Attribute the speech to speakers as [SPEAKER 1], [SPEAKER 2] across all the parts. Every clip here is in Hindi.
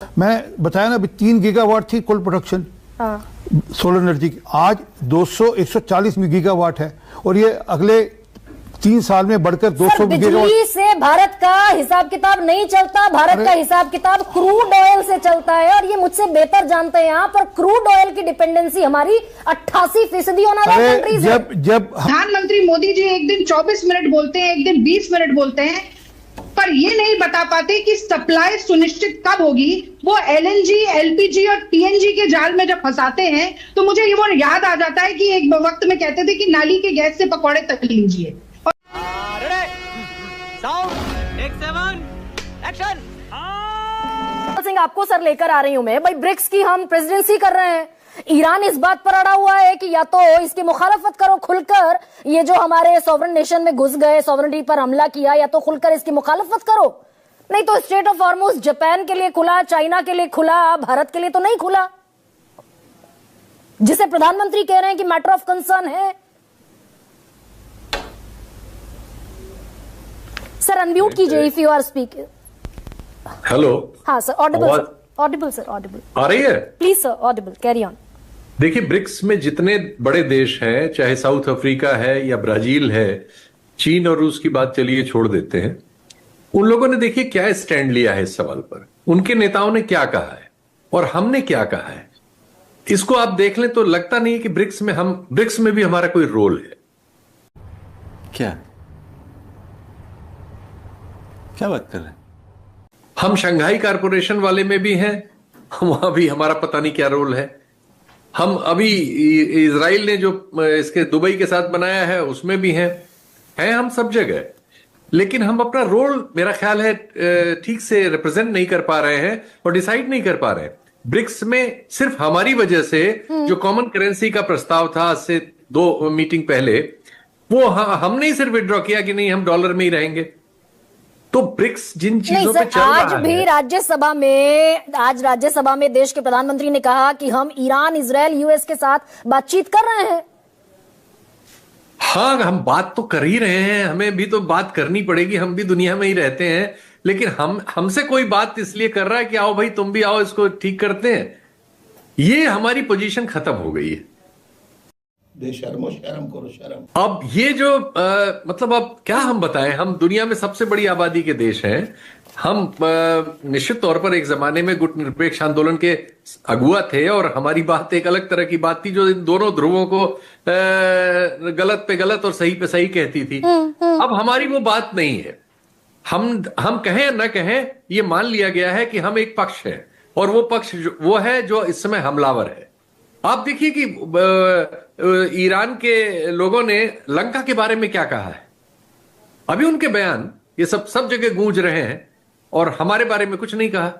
[SPEAKER 1] मैं बताया ना अभी 3 गीगावाट थी कुल प्रोडक्शन सोलर एनर्जी की, आज 140 गीगावाट है और ये अगले 3 साल में बढ़कर 200
[SPEAKER 2] बिजली से भारत का हिसाब किताब नहीं चलता। भारत का हिसाब किताब क्रूड ऑयल से चलता है और ये मुझसे बेहतर जानते हैं आप। और क्रूड ऑयल की डिपेंडेंसी हमारी 88% ऑन अदर कंट्रीज है।
[SPEAKER 1] जब
[SPEAKER 3] प्रधानमंत्री मोदी जी एक दिन 24 मिनट बोलते हैं, एक दिन 20 मिनट बोलते हैं, पर ये नहीं बता पाते कि सप्लाई सुनिश्चित कब होगी। वो एलएनजी, एलपीजी और पीएनजी के जाल में जब फंसाते हैं तो मुझे ये वो याद आ जाता है कि एक वक्त में कहते थे कि नाली के गैस से पकौड़े तल लीजिए।
[SPEAKER 2] सिंह आपको सर लेकर आ रही हूं मैं। भाई ब्रिक्स की हम प्रेसिडेंसी कर रहे हैं, ईरान इस बात पर अड़ा हुआ है कि या तो इसकी मुखालफत करो खुलकर, ये जो हमारे सॉवरेन नेशन में घुस गए, सॉवरेनिटी पर हमला किया, या तो खुलकर इसकी मुखालफत करो, नहीं तो स्ट्रेट ऑफ हॉर्मुज जापान के लिए खुला, चाइना के लिए खुला, भारत के लिए तो नहीं खुला, जिसे प्रधानमंत्री कह रहे हैं कि मैटर ऑफ कंसर्न है। सर अनम्यूट कीजिए if you are speaking.
[SPEAKER 4] Hello.
[SPEAKER 2] हाँ sir, audible audible sir, audible
[SPEAKER 4] आ रही है?
[SPEAKER 2] Please sir, audible, carry on.
[SPEAKER 4] देखिए, ब्रिक्स में जितने बड़े देश हैं, चाहे साउथ अफ्रीका है या ब्राजील है, चीन और रूस की बात चलिए छोड़ देते हैं, उन लोगों ने देखिए क्या स्टैंड लिया है इस सवाल पर, उनके नेताओं ने क्या कहा है और हमने क्या कहा है। इसको आप देख लें तो लगता नहीं है कि ब्रिक्स में भी हमारा कोई रोल है।
[SPEAKER 5] क्या बात कर रहे हैं?
[SPEAKER 4] हम शंघाई कारपोरेशन वाले में भी हैं, वहां भी हमारा पता नहीं क्या रोल है। हम अभी इजराइल ने जो इसके दुबई के साथ बनाया है उसमें भी हैं हम सब जगह, लेकिन हम अपना रोल मेरा ख्याल है ठीक से रिप्रेजेंट नहीं कर पा रहे हैं और डिसाइड नहीं कर पा रहे हैं। ब्रिक्स में सिर्फ हमारी वजह से जो कॉमन करेंसी का प्रस्ताव था आज से 2 मीटिंग पहले, वो हमने ही सिर्फ विड्रॉ किया कि नहीं हम डॉलर में ही रहेंगे। तो ब्रिक्स जिन चीजों पे चल रहा है,
[SPEAKER 2] आज भी राज्यसभा में देश के प्रधानमंत्री ने कहा कि हम ईरान, इजराइल, यूएस के साथ बातचीत कर रहे हैं।
[SPEAKER 4] हाँ, हम बात तो कर ही रहे हैं, हमें भी तो बात करनी पड़ेगी, हम भी दुनिया में ही रहते हैं, लेकिन हमसे कोई बात इसलिए कर रहा है कि आओ भाई तुम भी आओ, इसको ठीक करते हैं। ये हमारी पोजीशन खत्म हो गई है।
[SPEAKER 5] बेशर्मो शर्म करो शर्म।
[SPEAKER 4] अब ये जो मतलब अब क्या हम बताएं, हम दुनिया में सबसे बड़ी आबादी के देश हैं। हम निश्चित तौर पर एक जमाने में गुट निरपेक्ष आंदोलन के अगुआ थे और हमारी बात एक अलग तरह की बात थी जो इन दोनों ध्रुवों को गलत पे गलत और सही पे सही कहती थी। अब हमारी वो बात नहीं है। हम कहें न कहें, ये मान लिया गया है कि हम एक पक्ष है और वो पक्ष वो है जो इस समय हमलावर है। आप देखिए कि ईरान के लोगों ने लंका के बारे में क्या कहा है। अभी उनके बयान ये सब जगह गूंज रहे हैं और हमारे बारे में कुछ नहीं कहा।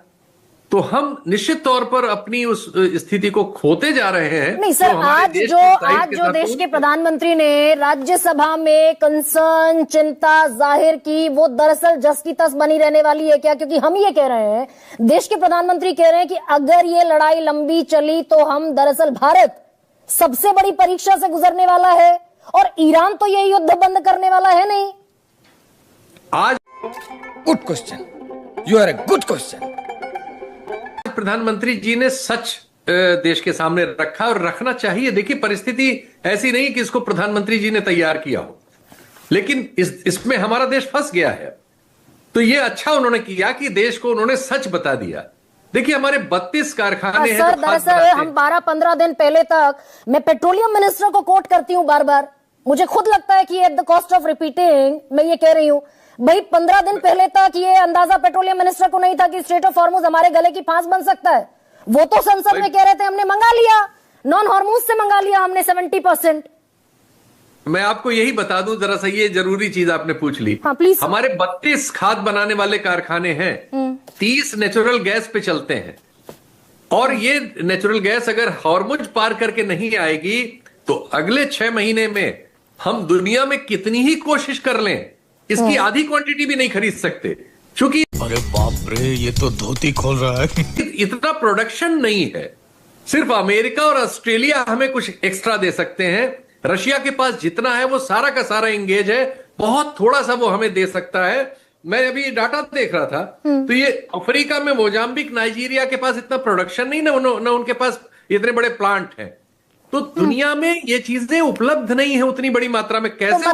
[SPEAKER 4] तो हम निश्चित तौर पर अपनी उस स्थिति को खोते जा रहे हैं।
[SPEAKER 2] नहीं सर, आज जो देश के प्रधानमंत्री ने राज्यसभा में कंसर्न, चिंता जाहिर की, वो दरअसल जस की तस बनी रहने वाली है क्या? क्योंकि हम ये कह रहे हैं, देश के प्रधानमंत्री कह रहे हैं कि अगर ये लड़ाई लंबी चली तो हम दरअसल भारत सबसे बड़ी परीक्षा से गुजरने वाला है और ईरान तो ये युद्ध बंद करने वाला है नहीं।
[SPEAKER 4] आज
[SPEAKER 6] good question, you are a good question.
[SPEAKER 4] प्रधानमंत्री जी ने सच देश के सामने रखा और रखना चाहिए। देखिए, परिस्थिति ऐसी नहीं कि इसको प्रधानमंत्री जी ने तैयार किया हो, लेकिन इसमें हमारा देश फंस गया है। तो ये अच्छा उन्होंने किया कि देश को उन्होंने सच बता दिया। देखिए, हमारे 32 कारखाने हैं।
[SPEAKER 2] सर दरअसल हम 12-15 दिन पहले तक, मैं पेट्रोलियम मिनिस्टर को कोट करती हूं बार बार, मुझे खुद लगता है कि at the cost of repeating मैं ये कह रही हूं, भाई 15 दिन पहले तक ये अंदाजा पेट्रोलियम मिनिस्टर को नहीं था कि स्ट्रेट ऑफ हॉर्मुज हमारे गले की फांस बन सकता है। वो तो संसद में कह रहे थे हमने मंगा लिया, नॉन हॉर्मुज से मंगा लिया हमने 70%।
[SPEAKER 4] मैं आपको यही बता दूं, जरा सा ये जरूरी चीज आपने पूछ ली।
[SPEAKER 2] हाँ, प्लीज।
[SPEAKER 4] हमारे 32 खाद बनाने वाले कारखाने हैं, 30 नेचुरल गैस पे चलते हैं और ये नेचुरल गैस अगर हॉर्मुज पार करके नहीं आएगी तो अगले 6 महीने में हम दुनिया में कितनी ही कोशिश कर लें, इसकी आधी क्वांटिटी भी नहीं खरीद सकते, क्योंकि
[SPEAKER 6] अरे बाप रे, ये तो धोती खोल रहा है।
[SPEAKER 4] इतना प्रोडक्शन नहीं है। सिर्फ अमेरिका और ऑस्ट्रेलिया हमें कुछ एक्स्ट्रा दे सकते हैं। रशिया के पास जितना है वो सारा का सारा एंगेज है, बहुत थोड़ा सा वो हमें दे सकता है। मैं अभी डाटा देख रहा था, तो ये अफ्रीका में मोजाम्बिक, नाइजीरिया के पास इतना प्रोडक्शन नहीं, ना उनके पास इतने बड़े प्लांट हैं। तो दुनिया में ये चीजें उपलब्ध नहीं है उतनी बड़ी मात्रा में। कैसे
[SPEAKER 2] तो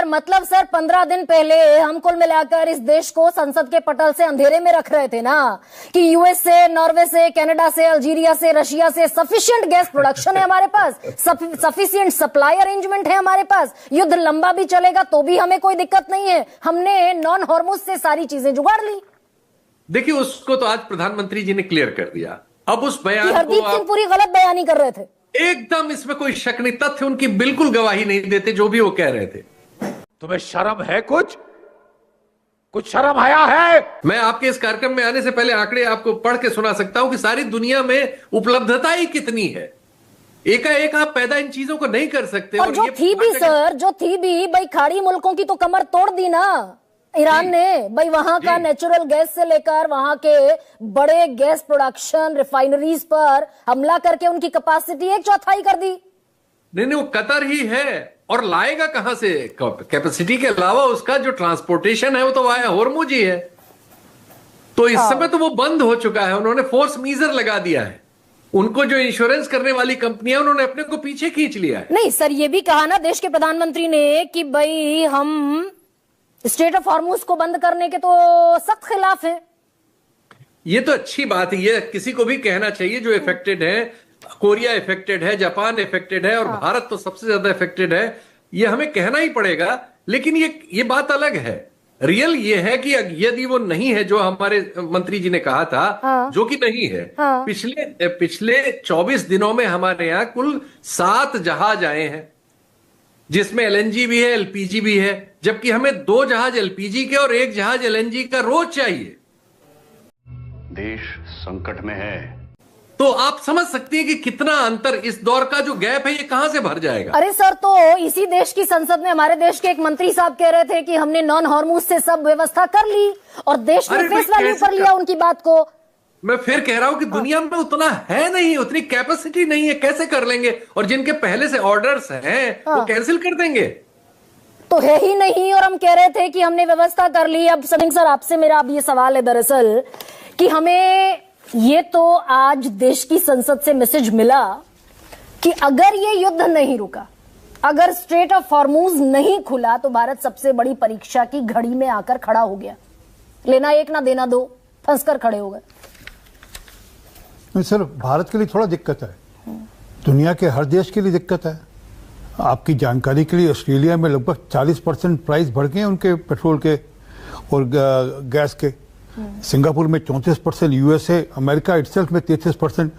[SPEAKER 2] मतलब सर 15 दिन पहले हम कुल मिलाकर इस देश को संसद के पटल से अंधेरे में रख रहे थे ना, कि यूएस से, नॉर्वे से, कनाडा से, अल्जीरिया से, रशिया से सफिशिएंट गैस प्रोडक्शन है हमारे पास, सफिशिएंट सप्लाई अरेंजमेंट है हमारे पास, युद्ध लंबा भी चलेगा तो भी हमें कोई दिक्कत नहीं है, हमने नॉन हॉर्मुज से सारी चीजें जुगाड़ ली।
[SPEAKER 4] देखिए, उसको तो आज प्रधानमंत्री जी ने क्लियर कर दिया। अब उस बयान को
[SPEAKER 2] हरदीप सिंह पूरी गलत बयानी कर रहे थे,
[SPEAKER 4] एकदम इसमें कोई शक नहीं, तथ्य उनकी बिल्कुल गवाही नहीं देते जो भी वो कह रहे थे।
[SPEAKER 6] तुम्हें शर्म है? कुछ शर्म आया है?
[SPEAKER 4] मैं आपके इस कार्यक्रम में आने से पहले आंकड़े आपको पढ़ के सुना सकता हूं कि सारी दुनिया में उपलब्धता ही कितनी है। एकाएक आप पैदा इन चीजों को नहीं कर सकते।
[SPEAKER 2] और जो थी भी सर, जो थी भी भाई, खाड़ी मुल्कों की तो कमर तोड़ दी ना ईरान ने भाई। वहां का नेचुरल गैस से लेकर वहां के बड़े गैस प्रोडक्शन रिफाइनरीज पर हमला करके उनकी कैपेसिटी 1/4 कर दी।
[SPEAKER 4] नहीं, वो कतर ही है, और लाएगा कहां से? कैपेसिटी के अलावा उसका जो ट्रांसपोर्टेशन है वो तो वाया होर्मुज ही है। तो इस समय तो वो बंद हो चुका है, उन्होंने फोर्स मीजर लगा दिया है। उनको जो इंश्योरेंस करने वाली कंपनियां, उन्होंने अपने को पीछे खींच लिया है।
[SPEAKER 2] नहीं सर, ये भी कहा ना देश के प्रधानमंत्री ने कि भाई हम स्टेट ऑफ हॉर्मुज को बंद करने के तो सख्त खिलाफ है।
[SPEAKER 4] ये तो अच्छी बात है, ये किसी को भी कहना चाहिए जो इफेक्टेड है। कोरिया इफेक्टेड है, जापान इफेक्टेड है, और भारत तो सबसे ज्यादा इफेक्टेड है। ये हमें कहना ही पड़ेगा। लेकिन ये बात अलग है। रियल ये है कि यदि वो नहीं है जो हमारे मंत्री जी ने कहा था, जो कि नहीं है, पिछले 24 दिनों में हमारे यहां कुल 7 जहाज आए हैं, जिसमें एलएनजी भी है, एलपीजी भी है, जबकि हमें 2 जहाज एलपीजी के और 1 जहाज एलएनजी का रोज चाहिए।
[SPEAKER 7] देश संकट में है,
[SPEAKER 4] तो आप समझ सकते हैं कि कितना अंतर, इस दौर का जो गैप है ये कहां से भर जाएगा।
[SPEAKER 2] अरे सर, तो इसी देश की संसद में हमारे देश के एक मंत्री साहब कह रहे थे कि हमने नॉन हॉर्मुज से सब व्यवस्था कर ली, और देश ने फेस वैल्यू कर लिया उनकी बात को।
[SPEAKER 4] मैं फिर कह रहा हूं कि दुनिया में उतना है नहीं, उतनी कैपेसिटी नहीं है, कैसे कर लेंगे? और जिनके पहले से ऑर्डर्स हैं वो कैंसिल कर देंगे।
[SPEAKER 2] तो है ही नहीं, और हम कह रहे थे कि हमने व्यवस्था कर ली। अब सिंह सर, आपसे मेरा अब ये सवाल है दरअसल कि हमें ये तो आज देश की संसद से मैसेज मिला कि अगर ये युद्ध नहीं रुका, अगर स्ट्रेट ऑफ हॉर्मुज नहीं खुला, तो भारत सबसे बड़ी परीक्षा की घड़ी में आकर खड़ा हो गया। लेना एक ना देना दो, फंसकर खड़े हो गए।
[SPEAKER 1] नहीं सर, भारत के लिए थोड़ा दिक्कत है, दुनिया के हर देश के लिए दिक्कत है। आपकी जानकारी के लिए ऑस्ट्रेलिया में लगभग 40% प्राइस बढ़ गए हैं उनके पेट्रोल के और गैस के। सिंगापुर में 34%, यूएसए, अमेरिका इटसेल्फ में 33%,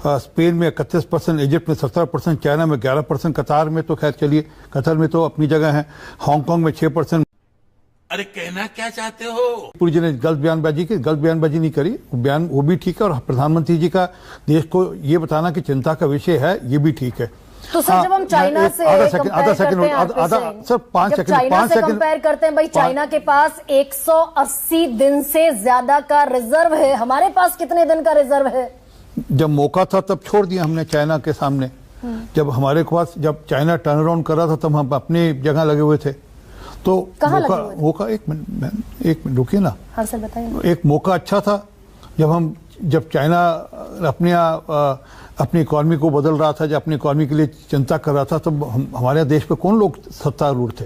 [SPEAKER 1] स्पेन में 31%, इजिप्ट में 17%, चाइना में 11%, कतार में तो खैर चलिए, कतर में तो अपनी जगह है, हांगकांग में 6%।
[SPEAKER 5] अरे कहना क्या चाहते हो?
[SPEAKER 1] पूरी जी ने गलत बयानबाजी नहीं करी, बयान वो भी ठीक है, और प्रधानमंत्री जी का देश को ये बताना कि चिंता का विषय है, ये भी ठीक है।
[SPEAKER 2] तो सर, जब हम चाइना से
[SPEAKER 1] आधा सर 5 सेकंड
[SPEAKER 2] कंपेयर करते हैं भाई, चाइना के पास 180 दिन से ज्यादा का रिजर्व है, हमारे पास कितने दिन का रिजर्व है?
[SPEAKER 1] जब मौका था तब छोड़ दिया हमने चाइना के सामने। जब हमारे पास, जब चाइना टर्न अराउंड कर रहा था, तब हम अपनी जगह लगे हुए थे। तो मौका एक मिनट रुकिए ना।
[SPEAKER 2] हाँ सर, बताइए।
[SPEAKER 1] एक मौका अच्छा था जब चाइना अपनी इकॉनमी को बदल रहा था, जब अपनी इकॉनमी के लिए चिंता कर रहा था, तब हमारे देश पे कौन लोग सत्तारूढ़ थे,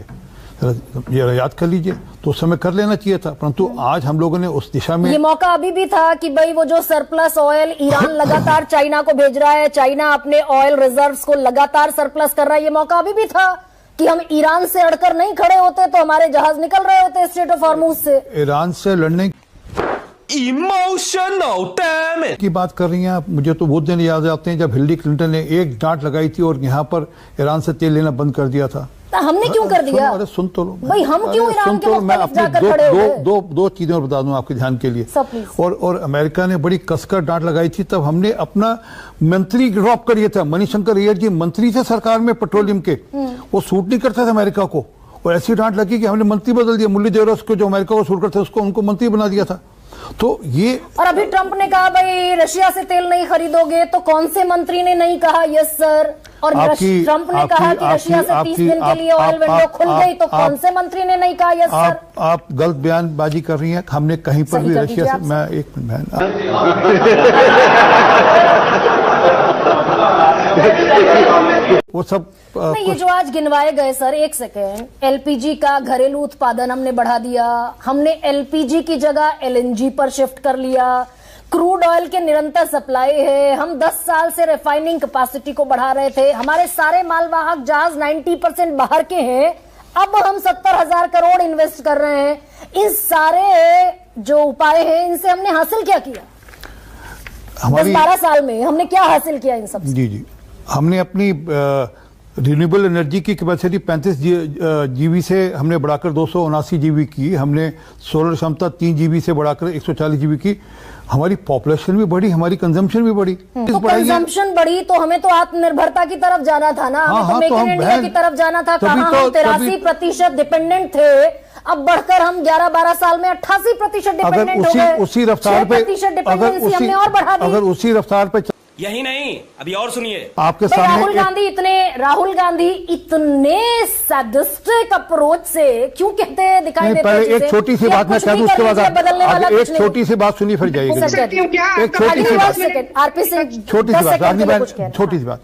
[SPEAKER 1] ये याद कर लीजिए। तो उस समय कर लेना चाहिए था, परंतु आज हम लोगों ने उस दिशा में,
[SPEAKER 2] ये मौका अभी भी था कि भाई वो जो सरप्लस ऑयल ईरान लगातार चाइना को भेज रहा है, चाइना अपने ऑयल रिजर्व्स को लगातार सरप्लस कर रहा है, ये मौका अभी भी था कि हम ईरान से अड़कर नहीं खड़े होते तो हमारे जहाज निकल रहे होते स्ट्रेट ऑफ हॉर्मुज से।
[SPEAKER 1] ईरान से लड़ने
[SPEAKER 6] इमोशनल डैमेज
[SPEAKER 1] की बात कर रही हैं आप। मुझे तो वो दिन याद आते हैं जब हिलरी क्लिंटन ने एक डांट लगाई थी और यहाँ पर ईरान से तेल लेना बंद कर दिया था।
[SPEAKER 2] हमने क्यों कर दिया?
[SPEAKER 1] अरे सुन तो लो
[SPEAKER 2] भाई, हम क्यों ईरान के
[SPEAKER 1] मैं
[SPEAKER 2] मुख्तलिफ जाकर
[SPEAKER 1] अपनी
[SPEAKER 2] खड़े हुए?
[SPEAKER 1] दो चीजें और बता दूं आपके ध्यान के लिए। और अमेरिका ने बड़ी कसकर डांट लगाई थी, तब हमने अपना मंत्री ड्रॉप कर दिया था। मणिशंकर अय्यर जी मंत्री थे सरकार में पेट्रोलियम के, वो सूट नहीं करते थे अमेरिका को, और ऐसी डांट लगी कि हमने मंत्री बदल दिया। मुरलीधर को, जो अमेरिका को सूट करते उसको, उनको मंत्री बना दिया था। तो ये,
[SPEAKER 2] और अभी ट्रंप ने कहा भाई रशिया से तेल नहीं खरीदोगे, तो कौन से मंत्री ने नहीं कहा यस सर? और ट्रंप ने कहा कि रशिया से 30 दिन के लिए ऑयल विंडो खुल गई, तो कौन से मंत्री ने नहीं कहा यस सर?
[SPEAKER 1] आप गलत बयानबाजी कर रही हैं। हमने कहीं पर भी रशिया से, मैं एक मिनट वो सब
[SPEAKER 2] नहीं, ये जो आज गिनवाए गए सर, एक सेकेंड, एलपीजी का घरेलू उत्पादन हमने बढ़ा दिया, हमने एलपीजी की जगह एलएनजी पर शिफ्ट कर लिया, क्रूड ऑयल के निरंतर सप्लाई है, हम 10 साल से रिफाइनिंग कैपेसिटी को बढ़ा रहे थे, हमारे सारे मालवाहक जहाज 90% बाहर के हैं, अब हम 70,000 करोड़ इन्वेस्ट कर रहे हैं। इन सारे जो उपाय हैं, इनसे हमने हासिल क्या किया? 10-12 साल में हमने क्या हासिल किया इन सब?
[SPEAKER 1] जी, हमने अपनी रिन्यूएबल एनर्जी की कैपेसिटी 35 जीबी से हमने बढ़ाकर 279 जीबी की, हमने सोलर क्षमता 3 जीबी से बढ़ाकर 140 जीबी की, हमारी पॉपुलेशन भी बढ़ी, हमारी कंजम्पशन भी बढ़ी।
[SPEAKER 2] तो कंजम्पशन बढ़ी तो हमें तो आत्मनिर्भरता की तरफ जाना था ना, हमें तो मेक इन इंडिया की तरफ जाना था। कहाँ हम 83% डिपेंडेंट थे, अब बढ़कर हम 11-12 साल में 88% डिपेंडेंट हो गए।
[SPEAKER 1] उसी रफ्तार पे
[SPEAKER 2] डिपेंडेंसी हमने और बढ़ा दी।
[SPEAKER 1] अगर उसी रफ्तार पे,
[SPEAKER 8] यही नहीं, अभी और सुनिए
[SPEAKER 1] आपके सामने
[SPEAKER 2] राहुल गांधी इतने सैडिस्टिक अप्रोच से क्यों कहते हैं दिखाई देते हैं?
[SPEAKER 1] पहले एक छोटी सी बात मैं कह दूं, उसके बाद एक छोटी सी बात सुनिए फिर जाइएगा। एक छोटी सी बात,
[SPEAKER 2] आरपी सिंह,
[SPEAKER 1] छोटी सी बात, छोटी सी बात,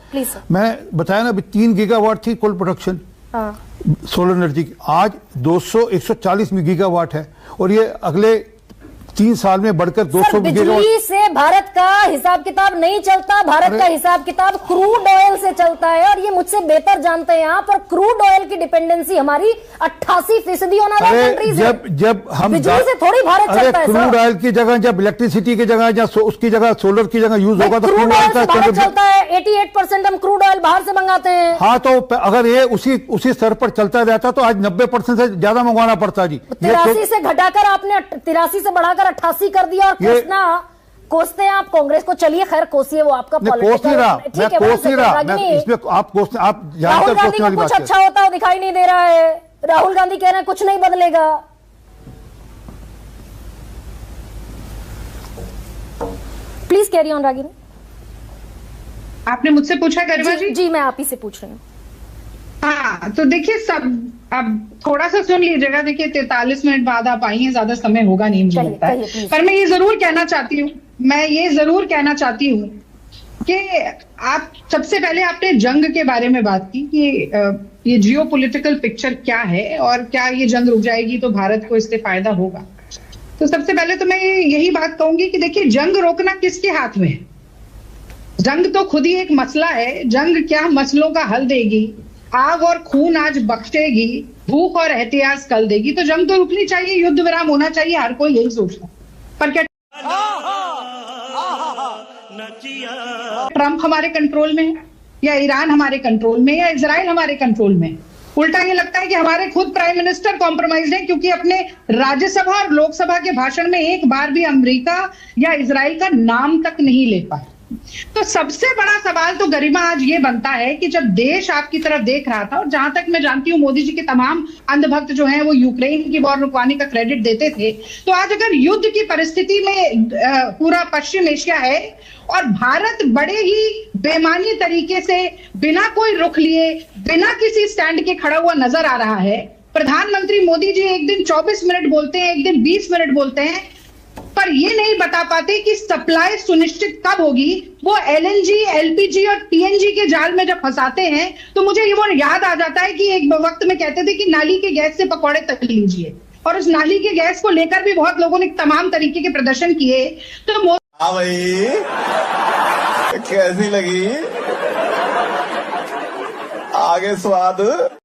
[SPEAKER 1] मैं बताया ना, 3 गीगावाट थी कुल प्रोडक्शन सोलर एनर्जी की, आज 140 गीगावाट है, और ये अगले 3 साल में बढ़कर 200
[SPEAKER 2] बिजली से भारत का हिसाब किताब नहीं चलता, भारत का हिसाब किताब क्रूड ऑयल से चलता है, और ये मुझसे बेहतर जानते हैं आप। और क्रूड ऑयल की डिपेंडेंसी हमारी 88% ऑन अदर कंट्रीज है।
[SPEAKER 1] जब हम
[SPEAKER 2] बिजली से थोड़ी भारत चलता है।
[SPEAKER 1] क्रूड ऑयल की जगह जब इलेक्ट्रिसिटी की जगह या उसकी जगह सोलर की जगह यूज होगा तो
[SPEAKER 2] क्रूड ऑयल से भारत चलता है। 88% हम क्रूड ऑयल बाहर से मंगाते हैं।
[SPEAKER 1] हाँ, तो अगर ये उसी स्तर पर चलता रहता तो आज 90% से ज्यादा मंगवाना पड़ता जी।
[SPEAKER 2] 83 से घटाकर आपने 83 से बढ़ाकर 88 कर दिया, और कोसते हैं आप कांग्रेस को। चलिए खैर, कोसिए, वो आपका
[SPEAKER 1] पॉलिटिकल, आप
[SPEAKER 2] राहुल गांधी को कुछ अच्छा होता हो दिखाई नहीं दे रहा है। राहुल गांधी कह रहे हैं कुछ नहीं बदलेगा। Please carry on Ragini.
[SPEAKER 3] आपने मुझसे पूछा गरिमा जी?
[SPEAKER 2] जी, मैं आप ही से पूछ रही हूँ।
[SPEAKER 3] हाँ, तो देखिए, सब अब थोड़ा सा सुन लीजिएगा। देखिए, 43 मिनट बाद आप आई हैं, ज्यादा समय होगा नहीं मुझे लगता है, पर मैं ये जरूर कहना चाहती हूँ कि आप सबसे पहले आपने जंग के बारे में बात की कि ये जियोपॉलिटिकल पिक्चर क्या है और क्या ये जंग रुक जाएगी तो भारत को इससे फायदा होगा। तो सबसे पहले तो मैं यही बात कहूंगी कि देखिए, जंग रोकना किसके हाथ में है? जंग तो खुद ही एक मसला है। जंग क्या मसलों का हल देगी? आग और खून आज बख्शेगी, भूख और एहतियाज कल देगी। तो जंग तो रुकनी चाहिए, युद्ध विराम होना चाहिए, हर कोई यही सोचता है। पर क्या ट्रंप हमारे कंट्रोल में है, या ईरान हमारे कंट्रोल में, या इजराइल हमारे कंट्रोल में? उल्टा ये लगता है कि हमारे खुद प्राइम मिनिस्टर कॉम्प्रोमाइज हैं, क्योंकि अपने राज्यसभा और लोकसभा के भाषण में एक बार भी अमेरिका या इजराइल का नाम तक नहीं ले पाए। तो सबसे बड़ा सवाल तो गरिमा आज ये बनता है कि जब देश आपकी तरफ देख रहा था, और जहां तक मैं जानती हूं मोदी जी के तमाम अंधभक्त जो हैं वो यूक्रेन की वॉर रुकवाने का क्रेडिट देते थे, तो आज अगर युद्ध की परिस्थिति में पूरा पश्चिम एशिया है और भारत बड़े ही बेमानी तरीके से बिना कोई रुख लिए, बिना किसी स्टैंड के खड़ा हुआ नजर आ रहा है। प्रधानमंत्री मोदी जी एक दिन 24 मिनट बोलते हैं, एक दिन 20 मिनट बोलते हैं, पर ये नहीं बता पाते कि सप्लाई सुनिश्चित कब होगी। वो एलएनजी, एलपीजी और टीएनजी के जाल में जब फंसाते हैं तो मुझे ये वो याद आ जाता है कि एक वक्त में कहते थे कि नाली के गैस से पकौड़े तल लीजिए, और उस नाली के गैस को लेकर भी बहुत लोगों ने तमाम तरीके के प्रदर्शन किए। तो
[SPEAKER 9] हाँ भाई, कैसी लगी? आगे स्वाद